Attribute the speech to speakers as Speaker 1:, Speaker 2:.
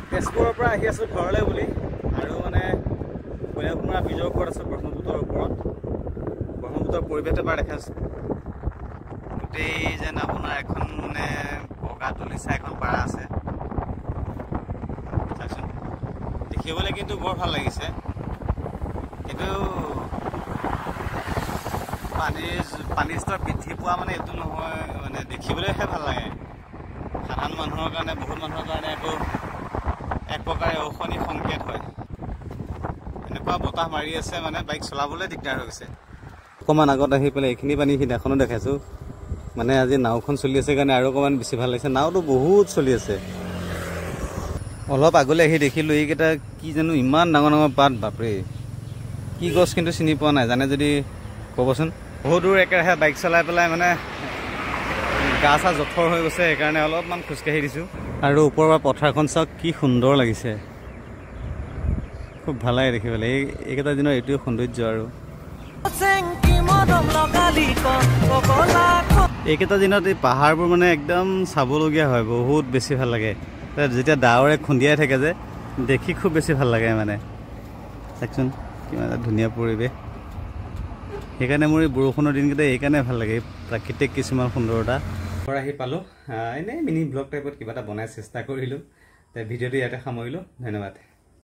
Speaker 1: তেজপুৰৰ পৰা আহি আছোঁ ঘৰলৈ বুলি আৰু মানে কইনাকুমাৰা ব্ৰিজৰ ওপৰত আছোঁ ব্ৰহ্মপুত্ৰৰ ওপৰত ব্ৰহ্মপুত্ৰৰ পৰিৱেশটো এবাৰ দেখাইছোঁ গোটেই যেন আপোনাৰ এখন মানে বগা তুলিচা এখন পাৰা আছে চাওকচোন দেখিবলৈ কিন্তু বৰ ভাল লাগিছে কিন্তু পানীৰ স্তৰ বৃদ্ধি পোৱা মানে এইটো নহয় মানে দেখিবলৈহে ভাল লাগে সাধাৰণ মানুহৰ কাৰণে বহুত মানুহৰ কাৰণে একো এক প্ৰকাৰে অশনি সংকেত হয় এনেকুৱা বতাহ মাৰি আছে মানে বাইক চলাবলৈ দিগদাৰ হৈ গৈছে অকণমান আগত আহি পেলাই এইখিনি পানী সিদিনাখনো দেখাইছোঁ মানে আজি নাওখন চলি আছে কাৰণে আৰু অকণমান বেছি ভাল লাগিছে নাওটো বহুত চলি আছে অলপ আগলৈ আহি দেখিলোঁ এইকেইটা কি জানো ইমান ডাঙৰ ডাঙৰ পাত বাপৰে কি গছ কিন্তু চিনি পোৱা নাই জানে যদি ক'বচোন বহুত দূৰ একেৰাহে বাইক চলাই পেলাই মানে গা চা জঠৰ হৈ গৈছে সেইকাৰণে অলপমান খোজকাঢ়ি দিছোঁ আৰু ওপৰৰ পৰা পথাৰখন চাওক কি সুন্দৰ লাগিছে খুব ভাল লাগে দেখিবলৈ এইকেইটা দিনৰ এইটোৱে সৌন্দৰ্য আৰু এইকেইটা দিনত এই পাহাৰবোৰ মানে একদম চাবলগীয়া হয় বহুত বেছি ভাল লাগে যেতিয়া ডাৱৰে খুন্দিয়াই থাকে যে দেখি খুব বেছি ভাল লাগে মানে চাওকচোন কিমান এটা ধুনীয়া পৰিৱেশ সেইকাৰণে মোৰ এই বৰষুণৰ দিনকেইটা এইকাৰণে ভাল লাগে প্ৰাকৃতিক কিছুমান সুন্দৰতা ঘৰ আহি পালোঁ এনেই মিনি ব্লগ টাইপত কিবা এটা বনাই চেষ্টা কৰিলোঁ ভিডিঅ'টো ইয়াতে সামৰিলোঁ ধন্যবাদ